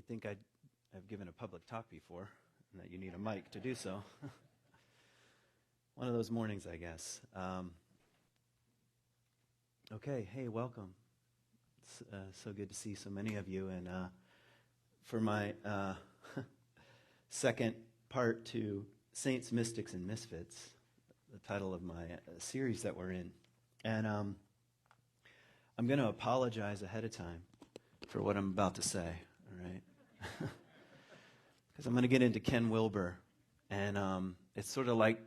You'd think I've given a public talk before, and that you need a mic to do so. One of those mornings, I guess. Okay, hey, welcome. It's so good to see so many of you. And for my second part to Saints, Mystics, and Misfits, the title of my series that we're in. And I'm going to apologize ahead of time for what I'm about to say, all right? Because I'm going to get into Ken Wilber. And it's sort of like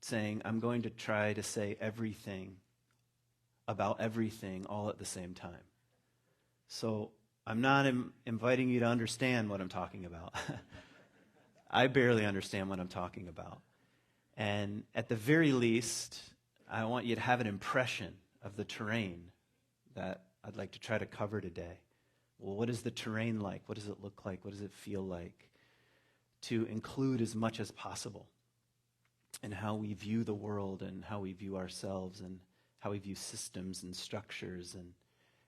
saying I'm going to try to say everything about everything all at the same time. So I'm not inviting you to understand what I'm talking about. I barely understand what I'm talking about. And at the very least, I want you to have an impression of the terrain that I'd like to try to cover today. Well, what is the terrain like? What does it look like? What does it feel like? To include as much as possible in how we view the world and how we view ourselves and how we view systems and structures and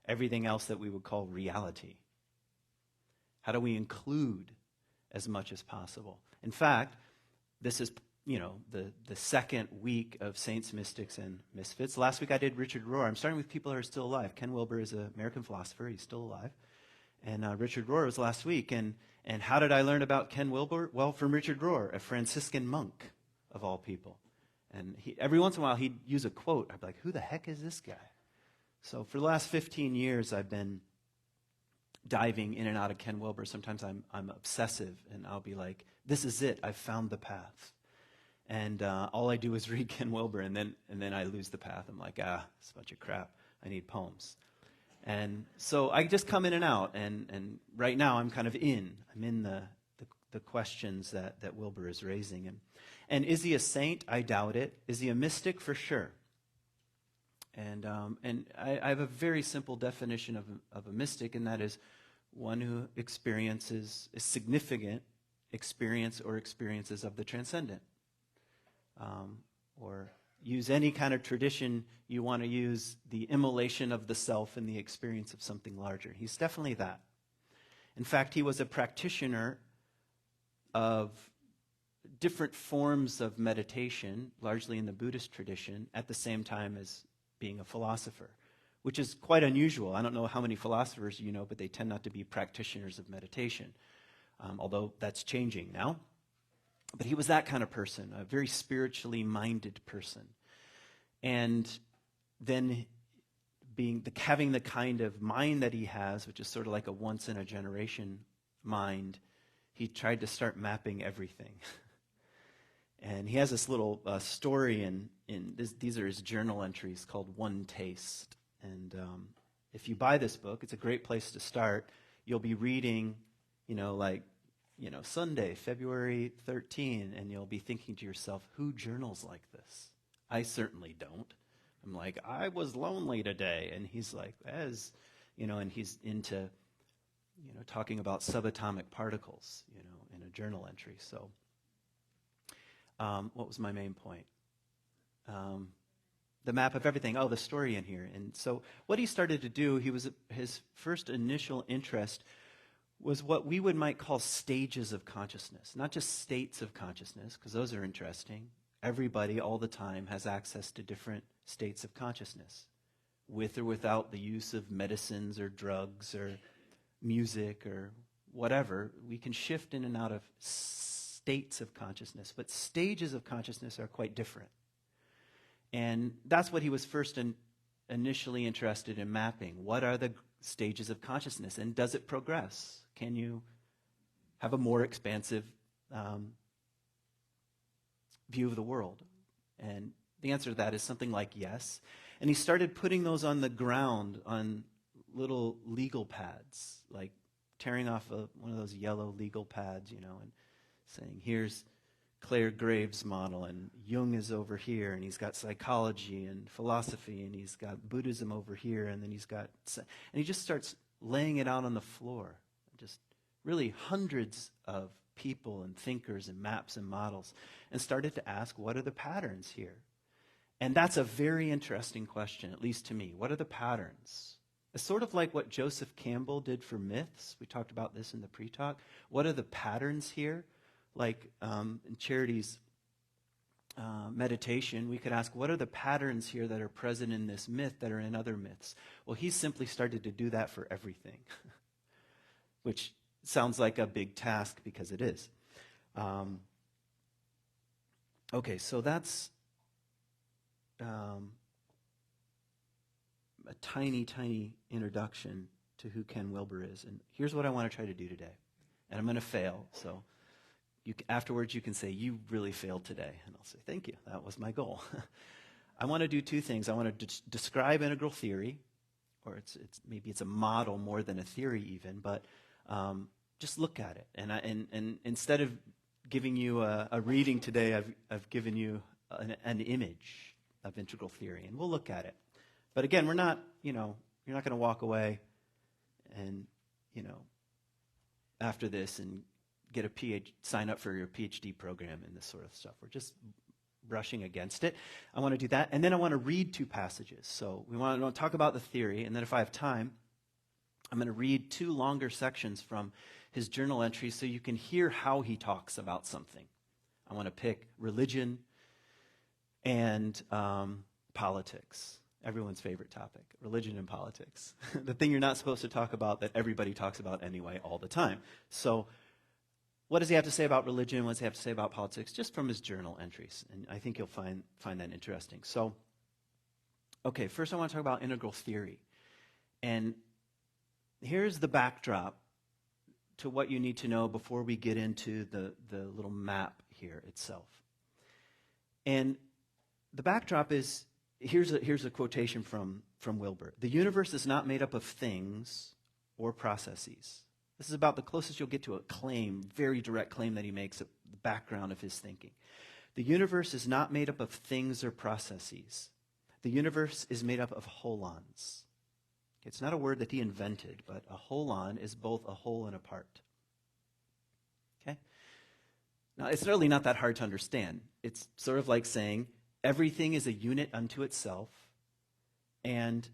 everything else that we would call reality. How do we include as much as possible? In fact, this is, the second week of Saints, Mystics, and Misfits. Last week I did Richard Rohr. I'm starting with people who are still alive. Ken Wilber is an American philosopher. He's still alive. And Richard Rohr was last week. And how did I learn about Ken Wilber? Well, from Richard Rohr, a Franciscan monk of all people. And every once in a while he'd use a quote. I'd be like, who the heck is this guy? So for the last 15 years I've been diving in and out of Ken Wilber. Sometimes I'm obsessive and I'll be like, this is it. I've found the path. And all I do is read Ken Wilber and then I lose the path. I'm like, it's a bunch of crap. I need poems. And so I just come in and out, and right now I'm kind of in. I'm in the questions that Wilber is raising. And is he a saint? I doubt it. Is he a mystic? For sure. And I have a very simple definition of a mystic, and that is one who experiences a significant experience or experiences of the transcendent. Or use any kind of tradition you want to use, the immolation of the self and the experience of something larger. He's definitely that. In fact, he was a practitioner of different forms of meditation, largely in the Buddhist tradition, at the same time as being a philosopher, which is quite unusual. I don't know how many philosophers you know, but they tend not to be practitioners of meditation, although that's changing now. But he was that kind of person, a very spiritually minded person. And then having the kind of mind that he has, which is sort of like a once-in-a-generation mind, he tried to start mapping everything. And he has this little story, these are his journal entries called One Taste. And if you buy this book, it's a great place to start. You'll be reading, Sunday, February 13, and you'll be thinking to yourself, who journals like this? I certainly don't. I'm like, I was lonely today. And he's like, and he's into, talking about subatomic particles, in a journal entry. So what was my main point? The map of everything. Oh, the story in here. And so what he started to do, his first initial interest was what we might call stages of consciousness, not just states of consciousness, because those are interesting. Everybody all the time has access to different states of consciousness, with or without the use of medicines or drugs or music or whatever. We can shift in and out of states of consciousness, but stages of consciousness are quite different. And that's what he was first initially interested in mapping. What are the stages of consciousness, and does it progress? Can you have a more expansive view of the world? And the answer to that is something like yes. And he started putting those on the ground on little legal pads, like tearing off one of those yellow legal pads, and saying, here's Claire Graves' model, and Jung is over here, and he's got psychology and philosophy, and he's got Buddhism over here, and then and he just starts laying it out on the floor. Just really hundreds of people and thinkers and maps and models, and started to ask, what are the patterns here? And that's a very interesting question, at least to me. What are the patterns? It's sort of like what Joseph Campbell did for myths. We talked about this in the pre-talk. What are the patterns here? Like in Charity's meditation, we could ask, what are the patterns here that are present in this myth that are in other myths? Well, he's simply started to do that for everything, which sounds like a big task because it is. Okay, so that's a tiny, tiny introduction to who Ken Wilber is. And here's what I want to try to do today. And I'm going to fail, so afterwards you can say, you really failed today. And I'll say, thank you, that was my goal. I want to do two things. I want to describe integral theory, or maybe it's a model more than a theory even, but just look at it. And instead of giving you a reading today, I've given you an image of integral theory, and we'll look at it. But again, we're not, you're not going to walk away and, after this and get sign up for your PhD program and this sort of stuff. We're just brushing against it. I want to do that. And then I want to read two passages. So we want to talk about the theory, and then if I have time, I'm going to read two longer sections from his journal entries so you can hear how he talks about something. I want to pick religion and politics. Everyone's favorite topic, religion and politics. The thing you're not supposed to talk about that everybody talks about anyway all the time. So what does he have to say about religion? What does he have to say about politics? Just from his journal entries. And I think you'll find that interesting. So, okay, first I want to talk about integral theory. And here's the backdrop to what you need to know before we get into the little map here itself. And the backdrop is, here's a quotation from Wilber. The universe is not made up of things or processes. This is about the closest you'll get to a claim, very direct claim that he makes at the background of his thinking. The universe is not made up of things or processes. The universe is made up of holons. It's not a word that he invented, but a holon is both a whole and a part. Okay? Now, it's really not that hard to understand. It's sort of like saying everything is a unit unto itself, and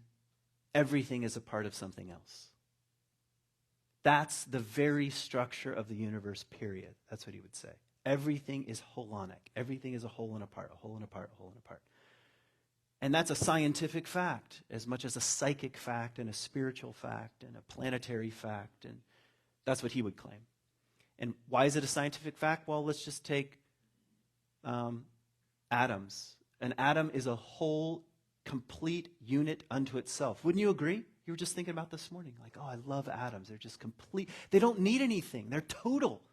everything is a part of something else. That's the very structure of the universe, period. That's what he would say. Everything is holonic. Everything is a whole and a part, a whole and a part, a whole and a part. And that's a scientific fact as much as a psychic fact and a spiritual fact and a planetary fact. And that's what he would claim. And why is it a scientific fact? Well, let's just take atoms. An atom is a whole, complete unit unto itself. Wouldn't you agree? You were just thinking about this morning, like, oh, I love atoms. They're just complete. They don't need anything. They're total.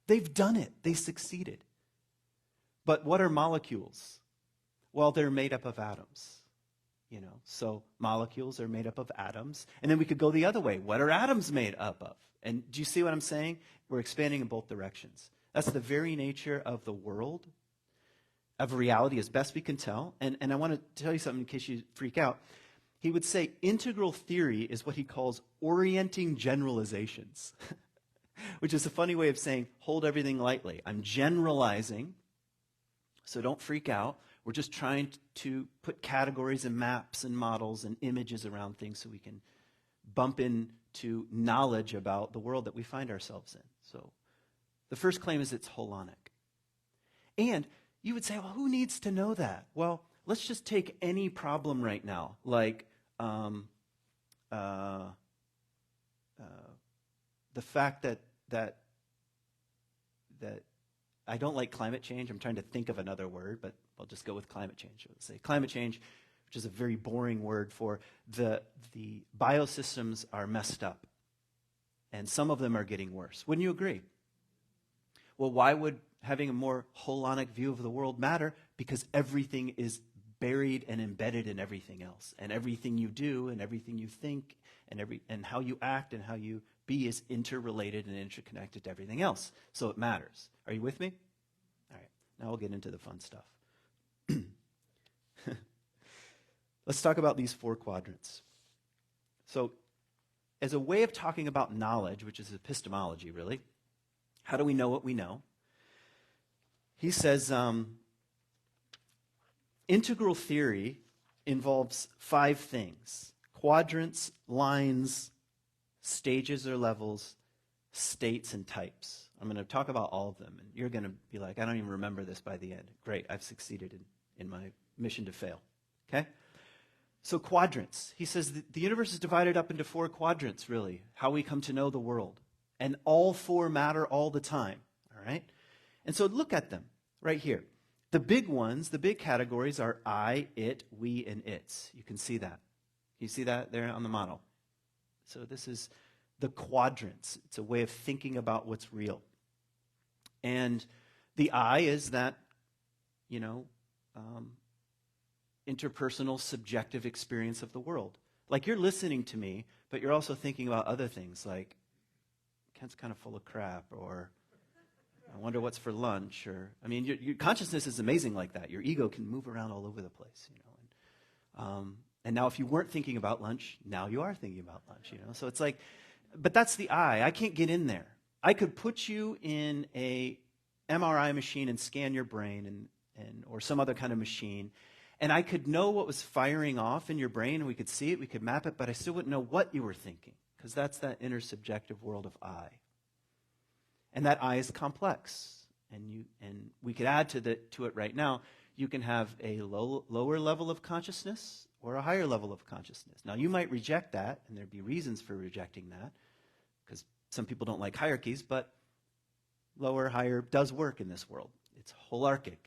They've done it. They succeeded. But what are molecules? Well, they're made up of atoms. So molecules are made up of atoms. And then we could go the other way. What are atoms made up of? And do you see what I'm saying? We're expanding in both directions. That's the very nature of the world, of reality as best we can tell. And I want to tell you something in case you freak out. He would say integral theory is what he calls orienting generalizations, which is a funny way of saying hold everything lightly. I'm generalizing, so don't freak out. We're just trying to put categories and maps and models and images around things so we can bump into knowledge about the world that we find ourselves in. So the first claim is it's holonic. And you would say, well, who needs to know that? Well, let's just take any problem right now, like the fact that I don't like climate change. I'm trying to think of another word, but I'll just go with climate change. Let's say climate change, which is a very boring word for the biosystems are messed up, and some of them are getting worse. Wouldn't you agree? Well, why would having a more holonic view of the world matter? Because everything is buried and embedded in everything else. And everything you do and everything you think and how you act and how you be is interrelated and interconnected to everything else. So it matters. Are you with me? All right. Now we'll get into the fun stuff. Let's talk about these four quadrants. So as a way of talking about knowledge, which is epistemology really, how do we know what we know? He says integral theory involves five things: quadrants, lines, stages or levels, states and types. I'm going to talk about all of them, and you're going to be like, I don't even remember this by the end. Great, I've succeeded in my mission to fail. Okay? So quadrants. He says the universe is divided up into 4 quadrants, really, how we come to know the world. And all 4 matter all the time. All right? And so look at them right here. The big ones, the big categories are I, it, we, and its. You can see that. You see that there on the model? So this is the quadrants. It's a way of thinking about what's real. And the I is that, interpersonal, subjective experience of the world. Like you're listening to me, but you're also thinking about other things like, Kent's kind of full of crap, or I wonder what's for lunch, or, your consciousness is amazing like that. Your ego can move around all over the place, And now if you weren't thinking about lunch, now you are thinking about lunch, So it's like, but that's the I. I can't get in there. I could put you in a MRI machine and scan your brain or some other kind of machine, and I could know what was firing off in your brain, and we could see it, we could map it, but I still wouldn't know what you were thinking, because that's that inner subjective world of I. And that I is complex, and we could add to it right now. You can have a lower level of consciousness or a higher level of consciousness. Now, you might reject that, and there'd be reasons for rejecting that, because some people don't like hierarchies, but lower, higher does work in this world. It's holarchic.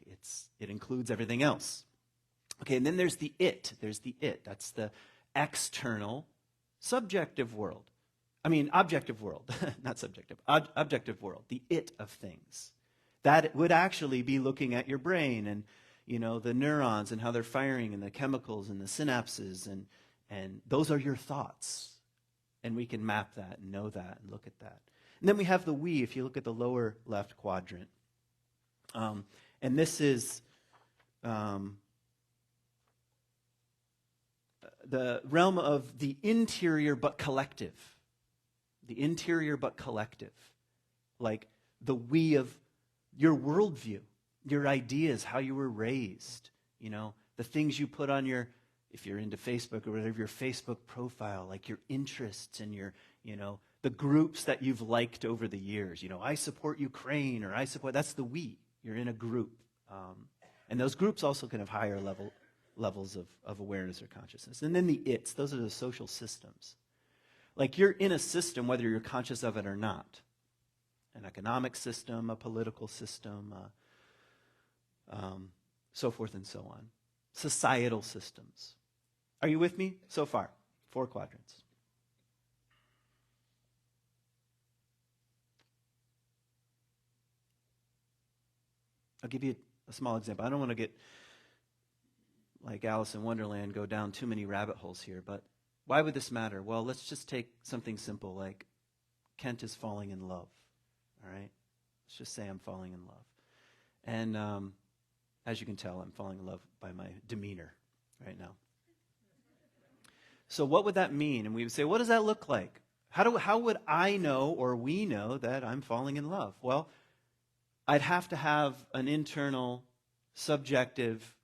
It includes everything else. Okay, and then there's the it. There's the it. That's the external, subjective world. Objective world, not subjective. Objective world, the it of things. That would actually be looking at your brain and, the neurons and how they're firing and the chemicals and the synapses, and those are your thoughts. And we can map that and know that and look at that. And then we have the we, if you look at the lower left quadrant. And this is the realm of the interior but collective. The interior but collective. Like the we of your worldview, your ideas, how you were raised, the things you put on your, if you're into Facebook or whatever, your Facebook profile, like your interests and your, the groups that you've liked over the years. I support Ukraine, or I support, that's the we. You're in a group. And those groups also can have higher levels of awareness or consciousness. And then the its, those are the social systems. Like you're in a system, whether you're conscious of it or not. An economic system, a political system, so forth and so on. Societal systems. Are you with me so far? 4 quadrants. I'll give you a small example. I don't want to get like Alice in Wonderland, go down too many rabbit holes here, but why would this matter? Well, let's just take something simple like Kent is falling in love, all right? Let's just say I'm falling in love. And as you can tell, I'm falling in love by my demeanor right now. So what would that mean? And we would say, what does that look like? How would I know, or we know, that I'm falling in love? Well, I'd have to have an internal, subjective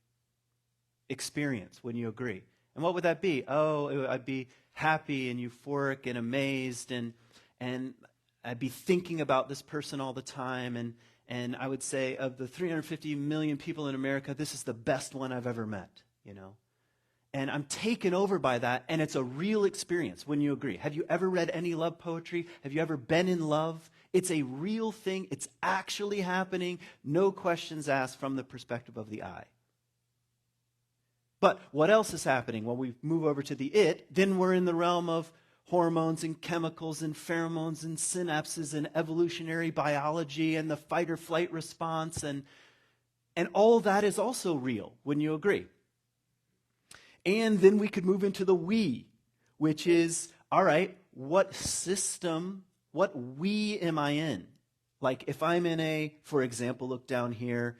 experience. Wouldn't you agree? And what would that be? I'd be happy and euphoric and amazed, and I'd be thinking about this person all the time, and I would say, of the 350 million people in America, this is the best one I've ever met, And I'm taken over by that, and it's a real experience. Wouldn't you agree? Have you ever read any love poetry? Have you ever been in love? It's a real thing. It's actually happening. No questions asked from the perspective of the I. But what else is happening? Well, we move over to the it. Then we're in the realm of hormones and chemicals and pheromones and synapses and evolutionary biology and the fight or flight response. And all that is also real. Wouldn't you agree? And then we could move into the we, which is, all right, what system, what we am I in? Like if I'm in for example, look down here,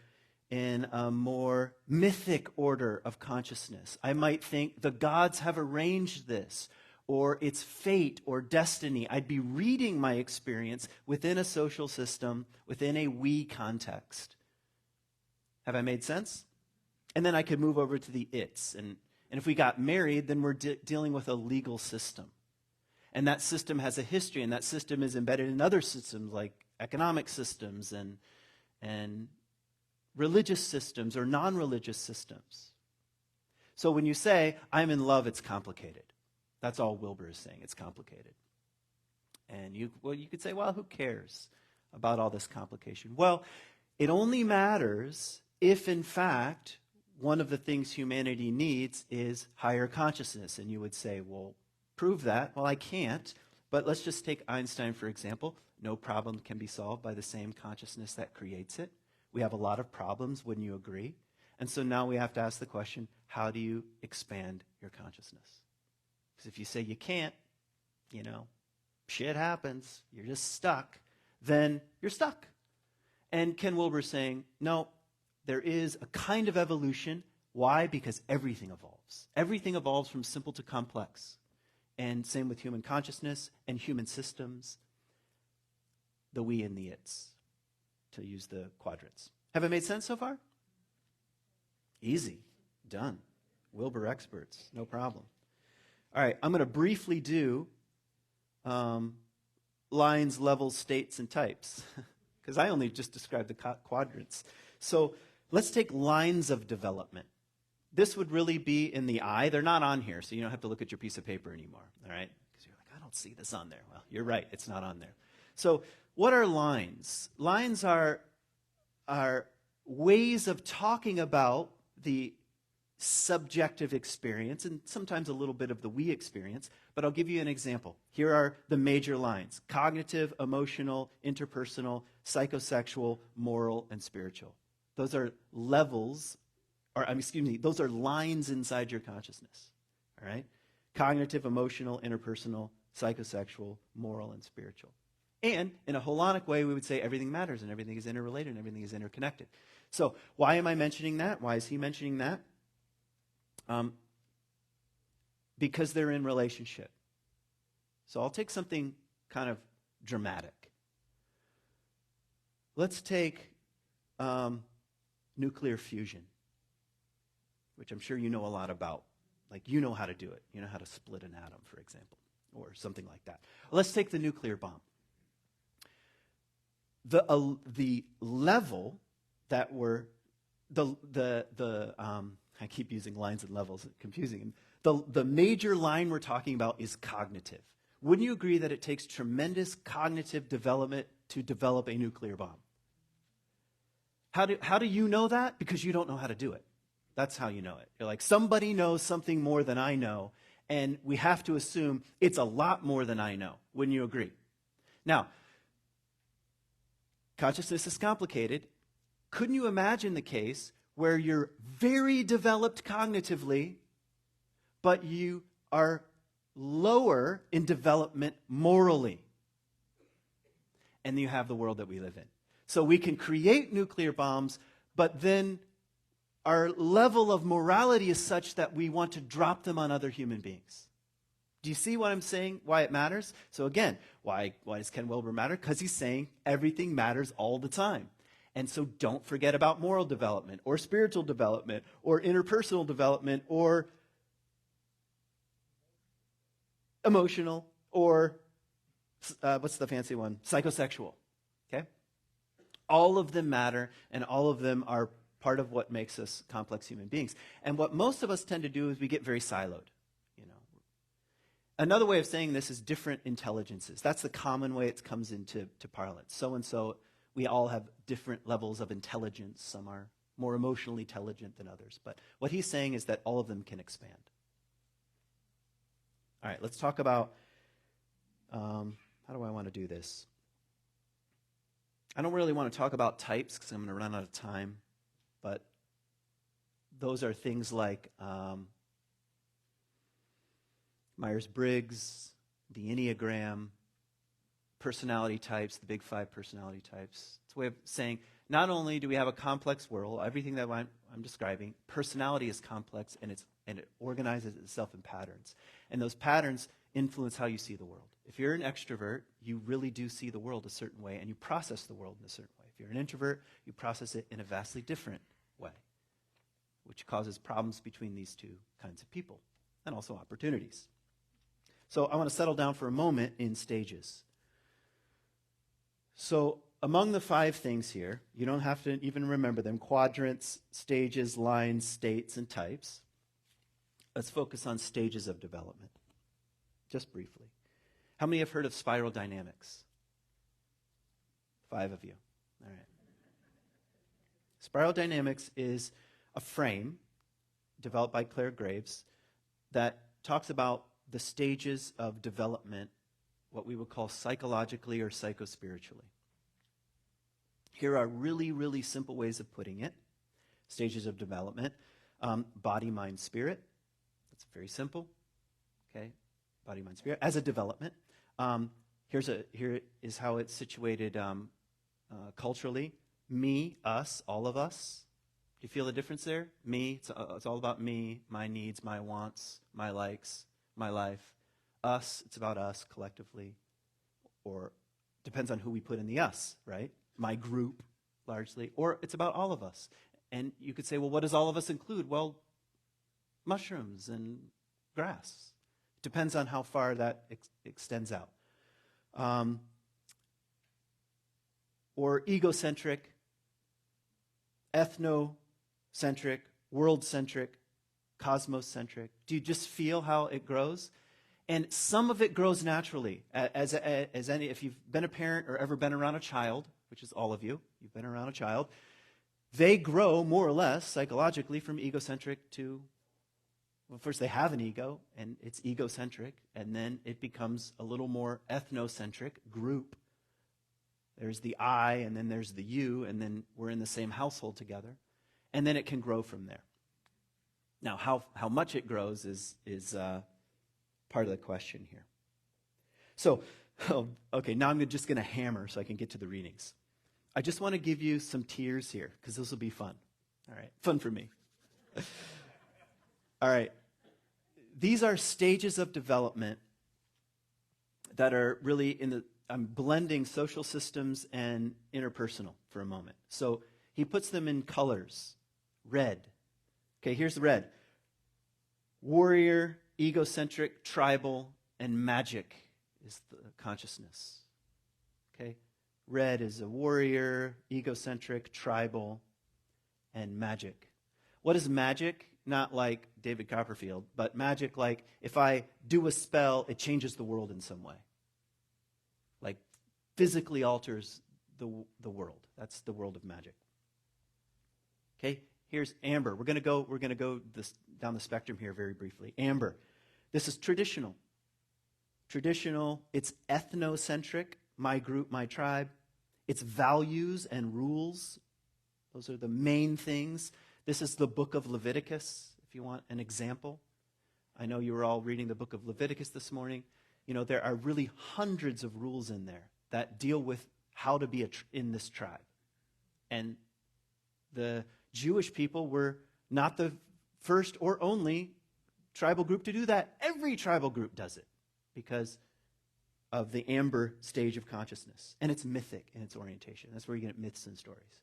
in a more mythic order of consciousness. I might think the gods have arranged this, or it's fate or destiny. I'd be reading my experience within a social system, within a we context. Have I made sense? And then I could move over to the its. And if we got married, then we're dealing with a legal system. And that system has a history, and that system is embedded in other systems like economic systems and religious systems or non-religious systems. So when you say, I'm in love, it's complicated. That's all Wilber is saying, it's complicated. And you could say, well, who cares about all this complication? Well, it only matters if, in fact, one of the things humanity needs is higher consciousness. And you would say, well, prove that. Well, I can't. But let's just take Einstein, for example. No problem can be solved by the same consciousness that creates it. We have a lot of problems, wouldn't you agree? And so now we have to ask the question, how do you expand your consciousness? Because if you say you can't, shit happens, you're just stuck, then you're stuck. And Ken Wilber's saying, no, there is a kind of evolution. Why? Because everything evolves. Everything evolves from simple to complex. And same with human consciousness and human systems, the we and the it's, to use the quadrants. Have it made sense so far? Easy. Done. Wilber experts. No problem. All right, I'm going to briefly do lines, levels, states, and types, because I only just described the quadrants. So let's take lines of development. This would really be in the eye. They're not on here, so you don't have to look at your piece of paper anymore, all right? Because you're like, I don't see this on there. Well, you're right, it's not on there. So what are lines? Lines are ways of talking about the subjective experience, and sometimes a little bit of the we experience, but I'll give you an example. Here are the major lines: cognitive, emotional, interpersonal, psychosexual, moral, and spiritual. Those are levels, those are lines inside your consciousness, all right? Cognitive, emotional, interpersonal, psychosexual, moral, and spiritual. And in a holonic way, we would say everything matters and everything is interrelated and everything is interconnected. So why am I mentioning that? Why is he mentioning that? Because they're in relationship. So I'll take something kind of dramatic. Let's take nuclear fusion, which I'm sure you know a lot about. Like, you know how to do it. You know how to split an atom, for example, or something like that. Let's take the nuclear bomb. The level that we're I keep using lines and levels, it's confusing. The major line we're talking about is cognitive. Wouldn't you agree that it takes tremendous cognitive development to develop a nuclear bomb? How do you know that? Because you don't know how to do it. That's how you know it. You're like, somebody knows something more than I know, and we have to assume it's a lot more than I know. Wouldn't you agree? Now, consciousness is complicated. Couldn't you imagine the case where you're very developed cognitively, but you are lower in development morally? And you have the world that we live in. So we can create nuclear bombs, but then our level of morality is such that we want to drop them on other human beings. Do you see what I'm saying, why it matters? So again, why does Ken Wilber matter? Because he's saying everything matters all the time. And so don't forget about moral development or spiritual development or interpersonal development or emotional or, what's the fancy one? Psychosexual, okay? All of them matter, and all of them are part of what makes us complex human beings. And what most of us tend to do is we get very siloed. Another way of saying this is different intelligences. That's the common way it comes into parlance. So-and-so, we all have different levels of intelligence. Some are more emotionally intelligent than others. But what he's saying is that all of them can expand. All right, let's talk about, how do I want to do this? I don't really want to talk about types because I'm going to run out of time. But those are things like Myers-Briggs, the Enneagram, personality types, the big five personality types. It's a way of saying not only do we have a complex world, everything that I'm describing, personality is complex and it organizes itself in patterns. And those patterns influence how you see the world. If you're an extrovert, you really do see the world a certain way and you process the world in a certain way. If you're an introvert, you process it in a vastly different way. which causes problems between these two kinds of people, and also opportunities. So I want to settle down for a moment in stages. So among the 5 things here, you don't have to even remember them: quadrants, stages, lines, states, and types. Let's focus on stages of development, just briefly. How many have heard of spiral dynamics? 5 of you. All right. Spiral dynamics is a frame developed by Claire Graves that talks about the stages of development, what we would call psychologically or psychospiritually. Here are really, really simple ways of putting it. Stages of development. Body, mind, spirit. That's very simple. Okay? Body, mind, spirit. As a development. Here is how it's situated culturally. Me, us, all of us. Do you feel the difference there? Me, it's all about me, my needs, my wants, my likes, my life. Us, it's about us collectively. Or depends on who we put in the us, right? My group, largely. Or it's about all of us. And you could say, well, what does all of us include? Well, mushrooms and grass. Depends on how far that extends out. Or egocentric, ethnocentric, world-centric, cosmocentric. Do you just feel how it grows? And some of it grows naturally. If you've been a parent or ever been around a child, which is all of you, you've been around a child, they grow more or less psychologically from egocentric to, well, first they have an ego, and it's egocentric, and then it becomes a little more ethnocentric, group. There's the I, and then there's the you, and then we're in the same household together. And then it can grow from there. Now, how much it grows is part of the question here. So, okay, now I'm just going to hammer so I can get to the readings. I just want to give you some tears here, because this will be fun. All right, fun for me. All right, these are stages of development that are really I'm blending social systems and interpersonal for a moment. So he puts them in colors. Red. Okay, here's the red. Warrior, egocentric, tribal, and magic is the consciousness. Okay? Red is a warrior, egocentric, tribal, and magic. What is magic? Not like David Copperfield, but magic like if I do a spell, it changes the world in some way. Like physically alters the world. That's the world of magic. Okay, here's amber. We're going to go down the spectrum here very briefly. Amber. This is traditional. Traditional, it's ethnocentric, my group, my tribe. It's values and rules. Those are the main things. This is the book of Leviticus, if you want an example. I know you were all reading the book of Leviticus this morning. You know, there are really hundreds of rules in there that deal with how to be in this tribe. And the Jewish people were not the first or only tribal group to do that. Every tribal group does it because of the amber stage of consciousness. And it's mythic in its orientation. That's where you get myths and stories.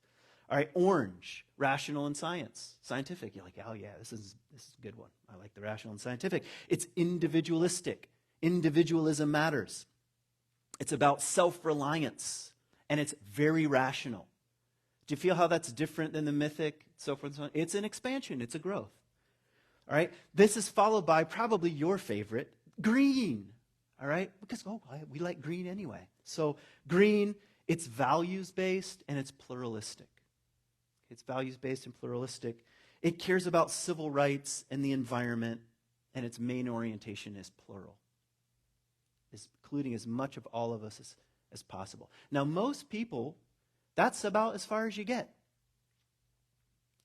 All right, orange, rational and scientific. You're like, oh yeah, this is a good one. I like the rational and scientific. It's individualistic. Individualism matters. It's about self-reliance, and it's very rational. Do you feel how that's different than the mythic, so forth and so on? It's an expansion. It's a growth. All right? This is followed by probably your favorite, green. All right? Because, we like green anyway. So green, it's values-based, and it's pluralistic. It's values-based and pluralistic. It cares about civil rights and the environment, and its main orientation is plural, including as much of all of us as possible. Now, most people, that's about as far as you get.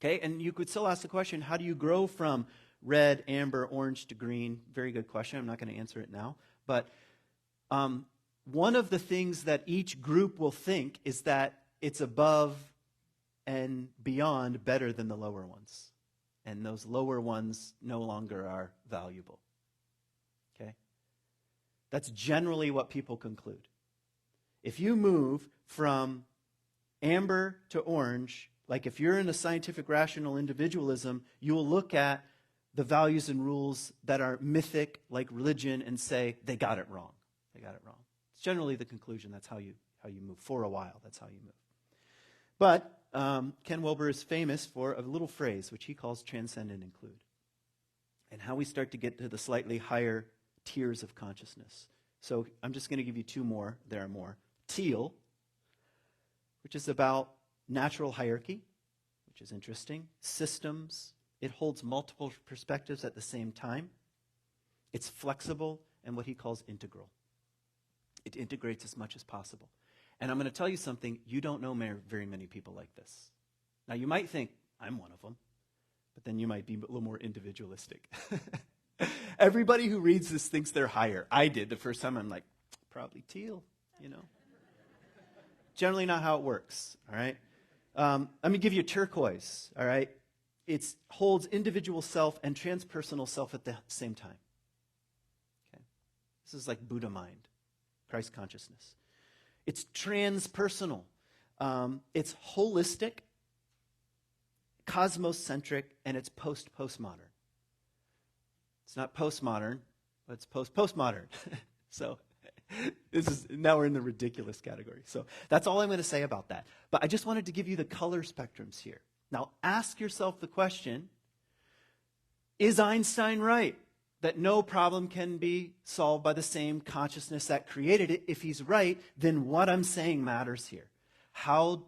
Okay, and you could still ask the question, how do you grow from red, amber, orange to green? Very good question. I'm not going to answer it now. But one of the things that each group will think is that it's above and beyond better than the lower ones. And those lower ones no longer are valuable. Okay? That's generally what people conclude. If you move from amber to orange, Like if you're in a scientific rational individualism, you will look at the values and rules that are mythic, like religion, and say, they got it wrong. They got it wrong. It's generally the conclusion. That's how you move. For a while, that's how you move. But Ken Wilber is famous for a little phrase, which he calls transcend and include, and how we start to get to the slightly higher tiers of consciousness. So I'm just going to give you two more. There are more. Teal, which is about natural hierarchy, which is interesting. Systems. It holds multiple perspectives at the same time. It's flexible and what he calls integral. It integrates as much as possible. And I'm going to tell you something, you don't know very many people like this. Now, you might think, I'm one of them, but then you might be a little more individualistic. Everybody who reads this thinks they're higher. I did the first time. I'm like, probably Teal, you know. Generally not how it works, all right? Let me give you turquoise, all right? It holds individual self and transpersonal self at the same time. Okay? This is like Buddha mind, Christ consciousness. It's transpersonal. It's holistic, cosmocentric, and it's postmodern. It's not postmodern, but it's postmodern. So now we're in the ridiculous category. So that's all I'm going to say about that. But I just wanted to give you the color spectrums here. Now ask yourself the question, is Einstein right that no problem can be solved by the same consciousness that created it? If he's right, then what I'm saying matters here. How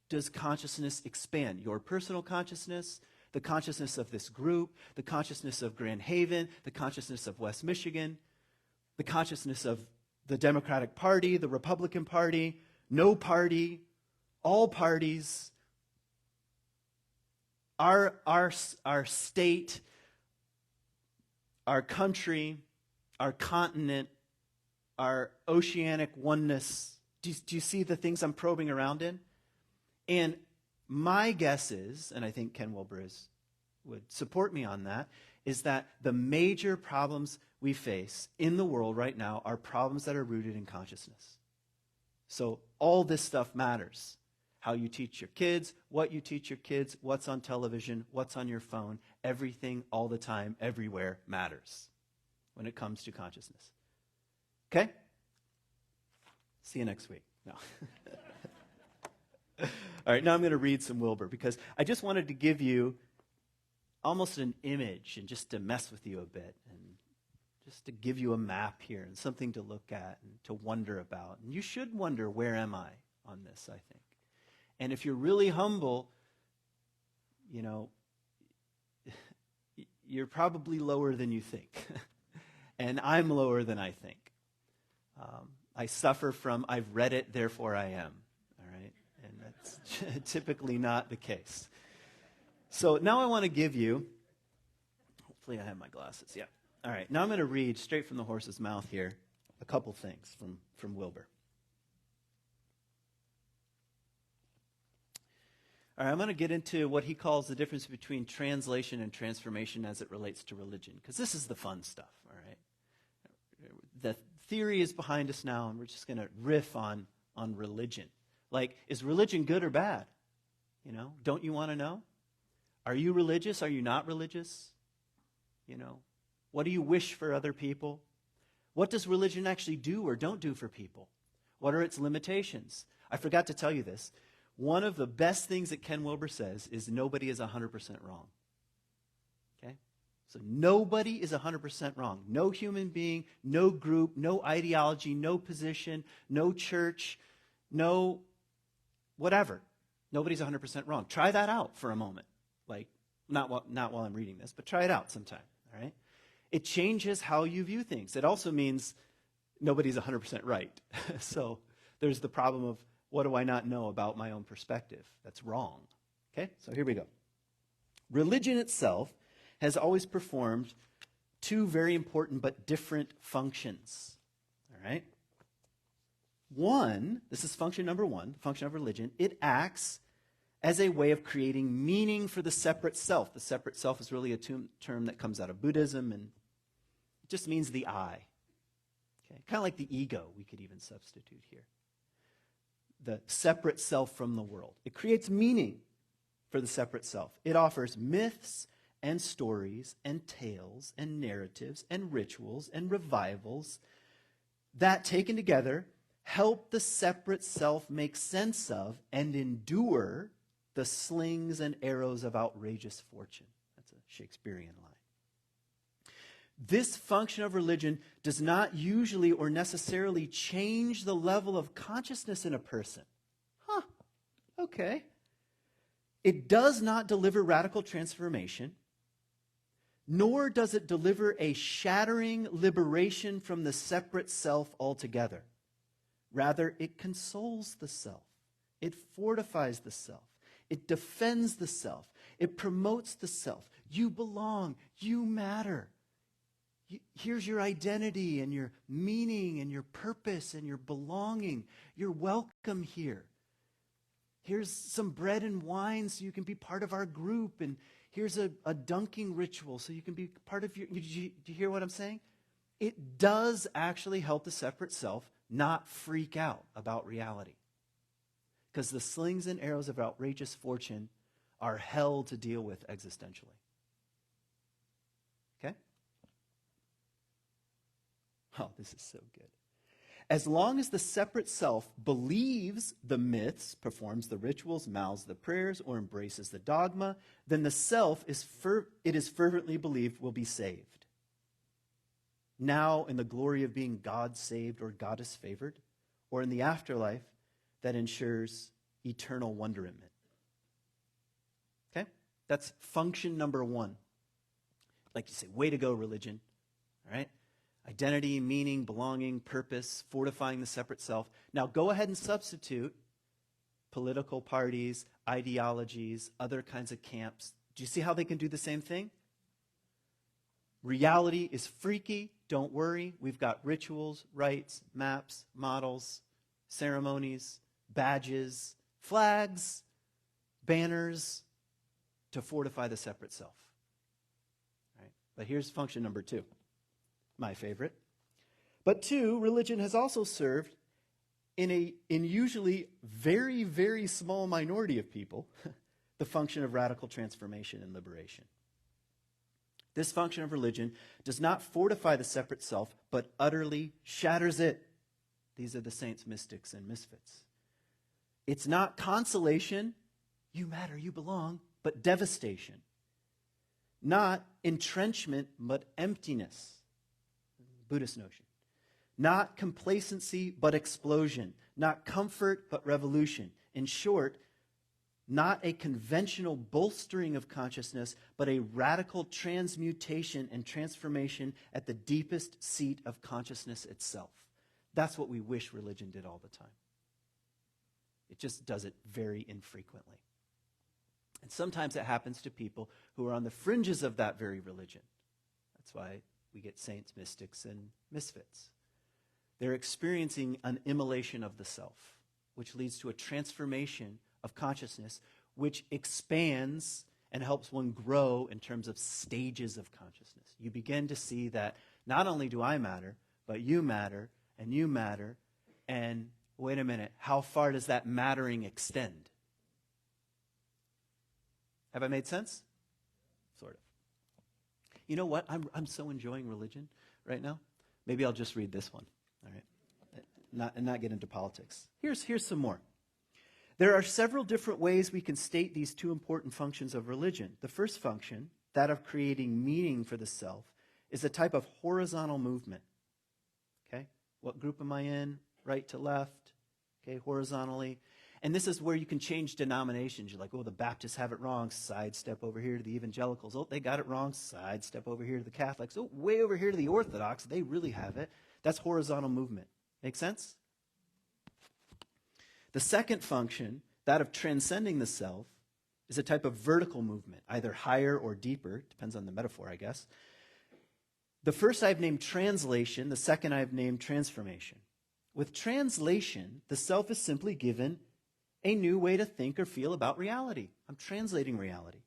does consciousness expand? Your personal consciousness, the consciousness of this group, the consciousness of Grand Haven, the consciousness of West Michigan, the consciousness of the Democratic Party, the Republican Party, no party, all parties, our state, our country, our continent, our oceanic oneness. Do you see the things I'm probing around in? And my guess is, and I think Ken Wilber would support me on that, is that the major problems we face in the world right now are problems that are rooted in consciousness. So all this stuff matters. How you teach your kids, what you teach your kids, what's on television, what's on your phone, everything, all the time, everywhere matters when it comes to consciousness. Okay? See you next week. No. All right, now I'm going to read some Wilber because I just wanted to give you almost an image and just to mess with you a bit and just to give you a map here and something to look at and to wonder about. And you should wonder, where am I on this, I think. And if you're really humble, you know, you're probably lower than you think. And I'm lower than I think. I suffer from, I've read it, therefore I am. All right? And that's typically not the case. So now I want to give you, hopefully I have my glasses, yeah. All right, now I'm going to read straight from the horse's mouth here a couple things from Wilber. All right, I'm going to get into what he calls the difference between translation and transformation as it relates to religion, because this is the fun stuff, all right? The theory is behind us now, and we're just going to riff on religion. Like, is religion good or bad? You know, don't you want to know? Are you religious? Are you not religious? You know, what do you wish for other people? What does religion actually do or don't do for people? What are its limitations? I forgot to tell you this. One of the best things that Ken Wilber says is nobody is 100% wrong. Okay? So nobody is 100% wrong. No human being, no group, no ideology, no position, no church, no whatever. Nobody's 100% wrong. Try that out for a moment. Like, not while I'm reading this, but try it out sometime, all right? It changes how you view things. It also means nobody's 100% right. So there's the problem of, what do I not know about my own perspective? That's wrong. Okay, so here we go. Religion itself has always performed two very important but different functions, all right? One, this is function number one, function of religion. It acts as a way of creating meaning for the separate self. The separate self is really a term that comes out of Buddhism, and it just means the I. Okay? Kind of like the ego, we could even substitute here. The separate self from the world. It creates meaning. for the separate self. It offers myths and stories and tales and narratives and rituals and revivals that, taken together, help the separate self make sense of and endure the slings and arrows of outrageous fortune. That's a Shakespearean line. This function of religion does not usually or necessarily change the level of consciousness in a person. Huh, okay. It does not deliver radical transformation, nor does it deliver a shattering liberation from the separate self altogether. Rather, it consoles the self. It fortifies the self. It defends the self. It promotes the self. You belong. You matter. Here's your identity and your meaning and your purpose and your belonging. You're welcome here. Here's some bread and wine so you can be part of our group. And here's a dunking ritual so you can be part of your... Do you hear what I'm saying? It does actually help the separate self not freak out about reality. Because the slings and arrows of outrageous fortune are hell to deal with existentially. Okay? Oh, this is so good. As long as the separate self believes the myths, performs the rituals, mouths the prayers, or embraces the dogma, then the self it is fervently believed will be saved. Now in the glory of being God saved or goddess favored, or in the afterlife that ensures eternal wonderment. Okay? That's function number one. Like you say, way to go, religion. All right? Identity, meaning, belonging, purpose, fortifying the separate self. Now go ahead and substitute political parties, ideologies, other kinds of camps. Do you see how they can do the same thing? Reality is freaky. Don't worry. We've got rituals, rites, maps, models, ceremonies, badges, flags, banners to fortify the separate self. All right? But here's function number two. My favorite. But two, religion has also served in usually very, very small minority of people the function of radical transformation and liberation. This function of religion does not fortify the separate self, but utterly shatters it. These are the saints, mystics, and misfits. It's not consolation, you matter, you belong, but devastation. Not entrenchment, but emptiness. Buddhist notion. Not complacency, but explosion. Not comfort, but revolution. In short, not a conventional bolstering of consciousness, but a radical transmutation and transformation at the deepest seat of consciousness itself. That's what we wish religion did all the time. It just does it very infrequently. And sometimes it happens to people who are on the fringes of that very religion. That's why we get saints, mystics, and misfits. They're experiencing an immolation of the self, which leads to a transformation of consciousness, which expands and helps one grow in terms of stages of consciousness. You begin to see that not only do I matter, but you matter, and wait a minute, how far does that mattering extend? Have I made sense? Sort of. You know what? I'm so enjoying religion right now. Maybe I'll just read this one. All right, not get into politics. Here's some more. There are several different ways we can state these two important functions of religion. The first function, that of creating meaning for the self, is a type of horizontal movement. Okay, what group am I in? Right to left. Okay, horizontally. And this is where you can change denominations. You're like, oh, the Baptists have it wrong. Sidestep over here to the evangelicals. Oh, they got it wrong. Sidestep over here to the Catholics. Oh, way over here to the Orthodox. They really have it. That's horizontal movement. Make sense? The second function, that of transcending the self, is a type of vertical movement, either higher or deeper. Depends on the metaphor, I guess. The first I've named translation. The second I've named transformation. With translation, the self is simply given a new way to think or feel about reality. I'm translating reality.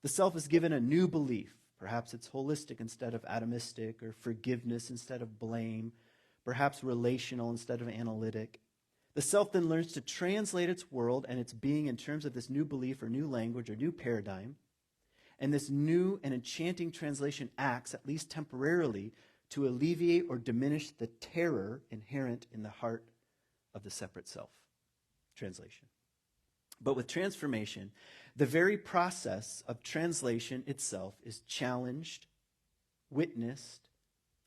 The self is given a new belief. Perhaps it's holistic instead of atomistic, or forgiveness instead of blame, perhaps relational instead of analytic. The self then learns to translate its world and its being in terms of this new belief or new language or new paradigm. And this new and enchanting translation acts, at least temporarily, to alleviate or diminish the terror inherent in the heart of the separate self. Translation. But with transformation, the very process of translation itself is challenged, witnessed,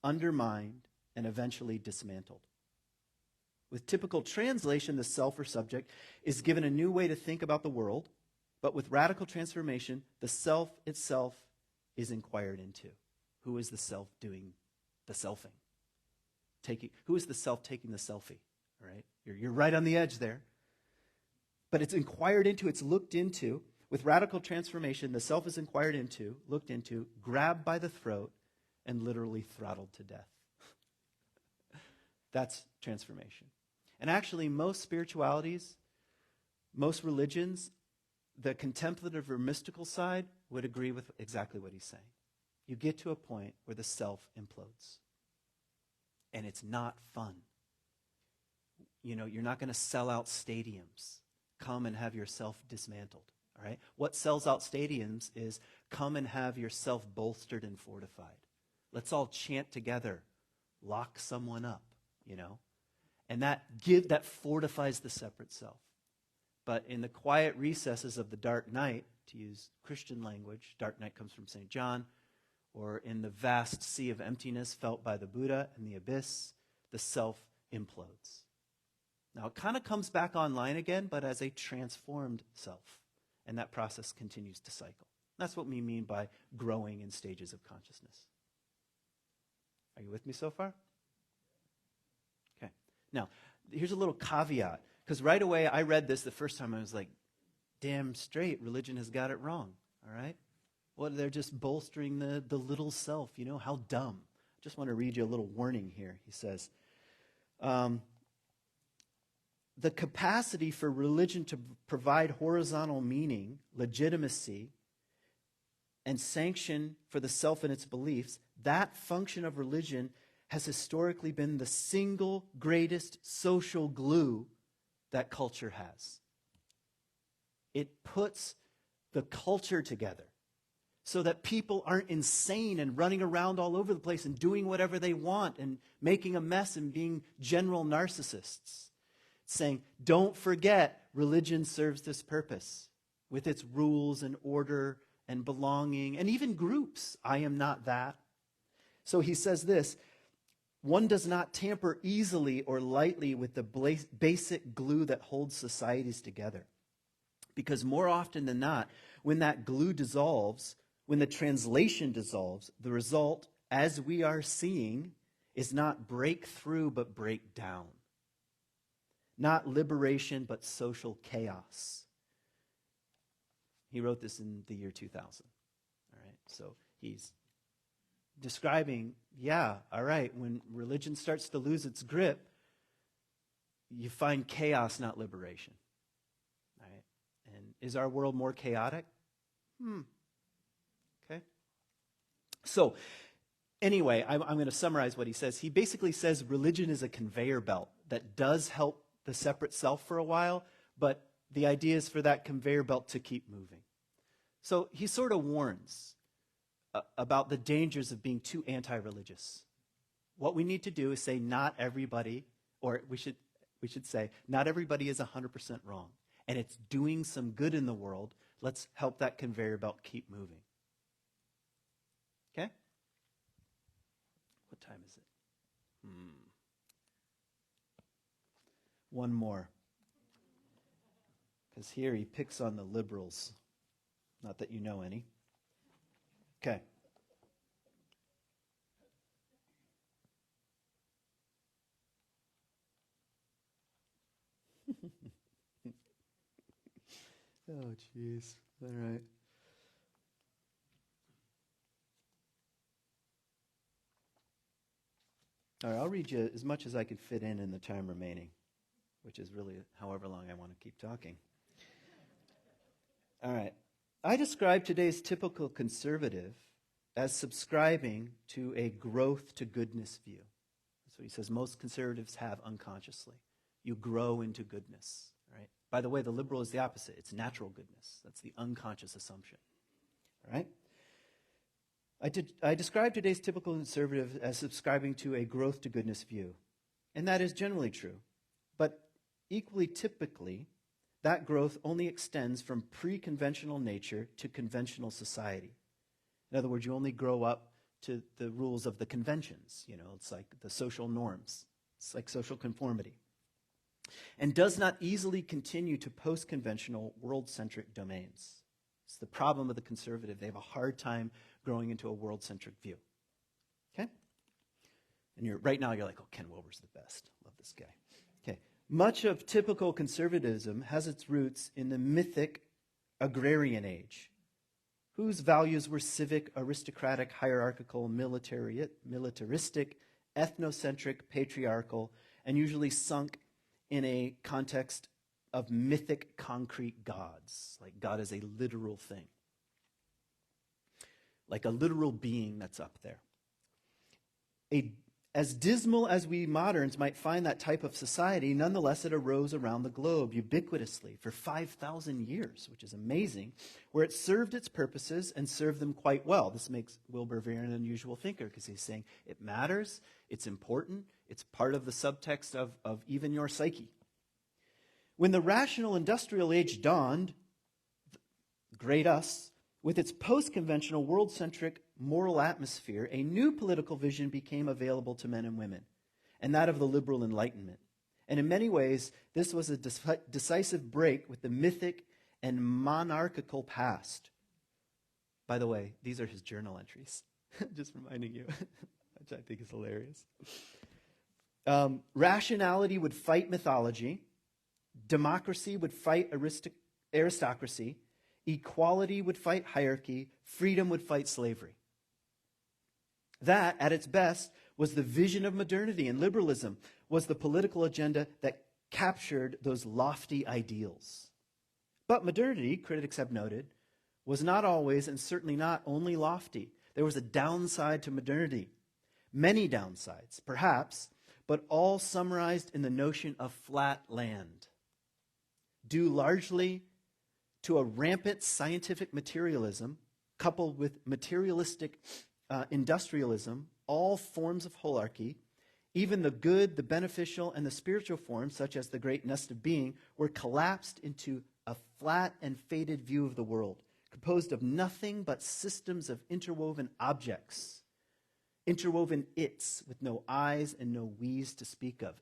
undermined, and eventually dismantled. With typical translation, the self or subject is given a new way to think about the world, but with radical transformation, the self itself is inquired into. Who is the self doing the selfing? Who is the self taking the selfie? All right? You're right on the edge there. But it's inquired into, it's looked into. With radical transformation, the self is inquired into, looked into, grabbed by the throat, and literally throttled to death. That's transformation. And actually, most spiritualities, most religions, the contemplative or mystical side would agree with exactly what he's saying. You get to a point where the self implodes. And it's not fun. You know, you're not going to sell out stadiums. Come and have yourself dismantled. All right? What sells out stadiums is come and have yourself bolstered and fortified. Let's all chant together. Lock someone up, you know? And that fortifies the separate self. But in the quiet recesses of the dark night, to use Christian language, dark night comes from St. John, or in the vast sea of emptiness felt by the Buddha and the abyss, the self implodes. Now, it kind of comes back online again, but as a transformed self. And that process continues to cycle. That's what we mean by growing in stages of consciousness. Are you with me so far? Okay. Now, here's a little caveat. Because right away, I read this the first time, I was like, damn straight, religion has got it wrong, all right? Well, they're just bolstering the little self, you know, how dumb. I just want to read you a little warning here. He says, the capacity for religion to provide horizontal meaning, legitimacy, and sanction for the self and its beliefs, that function of religion has historically been the single greatest social glue that culture has. It puts the culture together so that people aren't insane and running around all over the place and doing whatever they want and making a mess and being general narcissists. It's saying, don't forget, religion serves this purpose with its rules and order and belonging and even groups. I am not that. So he says this, one does not tamper easily or lightly with the basic glue that holds societies together. Because more often than not, when that glue dissolves, when the translation dissolves, the result, as we are seeing, is not breakthrough but breakdown. Not liberation but social chaos. He wrote this in the year 2000. All right, so he's describing, all right, when religion starts to lose its grip, you find chaos, not liberation. All right? And is our world more chaotic? Okay. So, anyway, I'm going to summarize what he says. He basically says religion is a conveyor belt that does help the separate self for a while, but the idea is for that conveyor belt to keep moving. So he sort of warns about the dangers of being too anti-religious. What we need to do is say not everybody, or we should say not everybody is 100% wrong, and it's doing some good in the world. Let's help that conveyor belt keep moving. Okay? What time is it? One more. Because here he picks on the liberals. Not that you know any. Okay. Oh, jeez. All right. All right, I'll read you as much as I can fit in the time remaining, which is really however long I want to keep talking. All right. I describe today's typical conservative as subscribing to a growth to goodness view. That's what he says most conservatives have unconsciously. you grow into goodness, right? By the way, the liberal is the opposite. It's natural goodness. That's the unconscious assumption, all right? I describe today's typical conservative as subscribing to a growth to goodness view, and that is generally true. But equally typically, that growth only extends from pre-conventional nature to conventional society. In other words, you only grow up to the rules of the conventions. You know, it's like the social norms. It's like social conformity. And does not easily continue to post-conventional world-centric domains. It's the problem of the conservative. They have a hard time growing into a world-centric view. Okay? And right now you're like, oh, Ken Wilber's the best. Love this guy. Okay. Much of typical conservatism has its roots in the mythic agrarian age, whose values were civic, aristocratic, hierarchical, militaristic, ethnocentric, patriarchal, and usually sunk in a context of mythic, concrete gods. Like God is a literal thing. Like a literal being that's up there. As dismal as we moderns might find that type of society, nonetheless it arose around the globe ubiquitously for 5,000 years, which is amazing, where it served its purposes and served them quite well. This makes Wilber very an unusual thinker because he's saying it matters, it's important, it's part of the subtext of even your psyche. When the rational industrial age dawned, great us, with its post-conventional world-centric moral atmosphere, a new political vision became available to men and women, and that of the liberal Enlightenment. And in many ways, this was a decisive break with the mythic and monarchical past. By the way, these are his journal entries, just reminding you, which I think is hilarious. Rationality would fight mythology. Democracy would fight aristocracy. Equality would fight hierarchy. Freedom would fight slavery. That, at its best, was the vision of modernity, and liberalism was the political agenda that captured those lofty ideals. But modernity, critics have noted, was not always and certainly not only lofty. There was a downside to modernity. Many downsides, perhaps, but all summarized in the notion of flat land, due largely to a rampant scientific materialism coupled with materialistic industrialism, all forms of holarchy, even the good, the beneficial, and the spiritual forms, such as the great nest of being, were collapsed into a flat and faded view of the world, composed of nothing but systems of interwoven objects, interwoven its with no I's and no we's to speak of.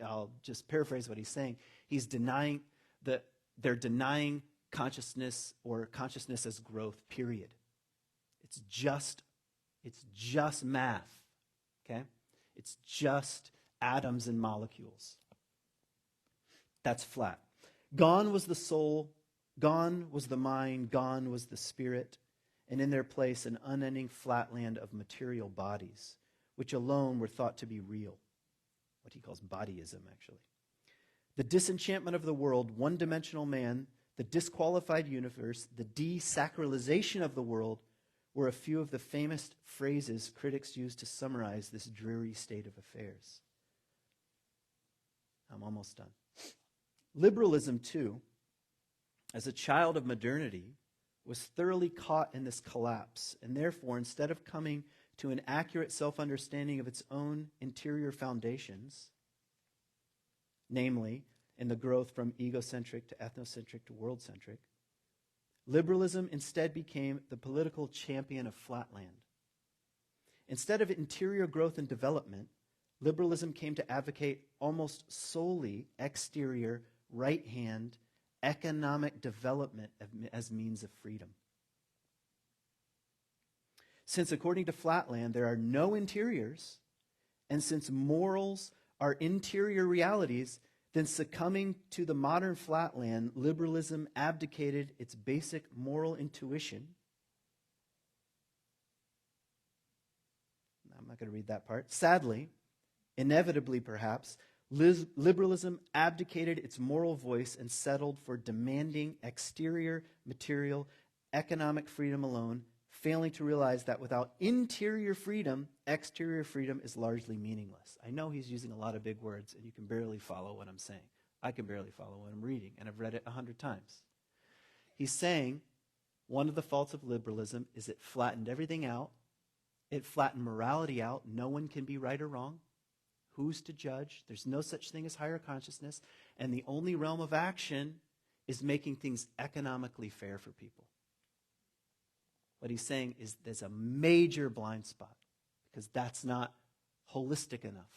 I'll just paraphrase what he's saying. He's denying they're denying consciousness or consciousness as growth, period. It's just math, okay? It's just atoms and molecules. That's flat. Gone was the soul, gone was the mind, gone was the spirit, and in their place an unending flatland of material bodies, which alone were thought to be real. What he calls bodyism, actually. The disenchantment of the world, one-dimensional man, the disqualified universe, the desacralization of the world were a few of the famous phrases critics use to summarize this dreary state of affairs. I'm almost done. Liberalism, too, as a child of modernity, was thoroughly caught in this collapse, and therefore, instead of coming to an accurate self-understanding of its own interior foundations, namely, in the growth from egocentric to ethnocentric to world-centric, liberalism instead became the political champion of flatland. Instead of interior growth and development, liberalism came to advocate almost solely exterior, right-hand, economic development as means of freedom. Since according to Flatland, there are no interiors, and since morals are interior realities, then succumbing to the modern flatland, liberalism abdicated its basic moral intuition. I'm not going to read that part. Sadly, inevitably perhaps, liberalism abdicated its moral voice and settled for demanding exterior, material, economic freedom alone, failing to realize that without interior freedom, exterior freedom is largely meaningless. I know he's using a lot of big words, and you can barely follow what I'm saying. I can barely follow what I'm reading, and I've read it 100 times. He's saying one of the faults of liberalism is it flattened everything out. It flattened morality out. No one can be right or wrong. Who's to judge? There's no such thing as higher consciousness. And the only realm of action is making things economically fair for people. What he's saying is there's a major blind spot because that's not holistic enough.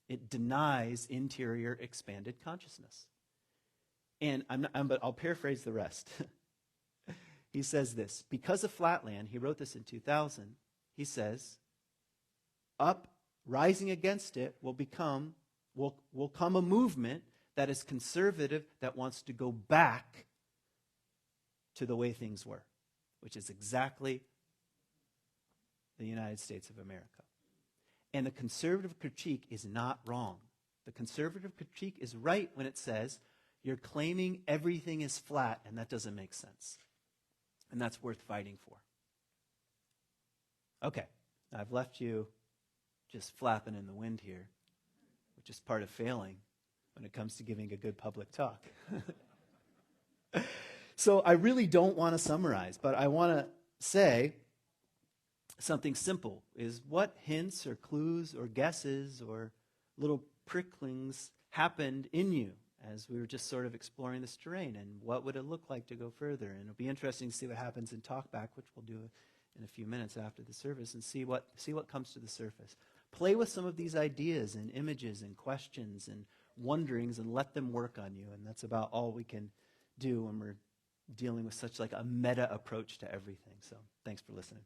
It denies interior expanded consciousness. And but I'll paraphrase the rest. He says this, because of Flatland, he wrote this in 2000, he says, rising against it will come a movement that is conservative, that wants to go back to the way things were, which is exactly the United States of America. And the conservative critique is not wrong. The conservative critique is right when it says, you're claiming everything is flat, and that doesn't make sense. And that's worth fighting for. Okay, I've left you just flapping in the wind here, which is part of failing when it comes to giving a good public talk. So I really don't want to summarize, but I want to say something simple is what hints or clues or guesses or little pricklings happened in you as we were just sort of exploring this terrain, and what would it look like to go further. And it'll be interesting to see what happens in Talkback, which we'll do in a few minutes after the service, and see what comes to the surface. Play with some of these ideas and images and questions and wonderings and let them work on you. And that's about all we can do when we're dealing with such like a meta approach to everything. So thanks for listening.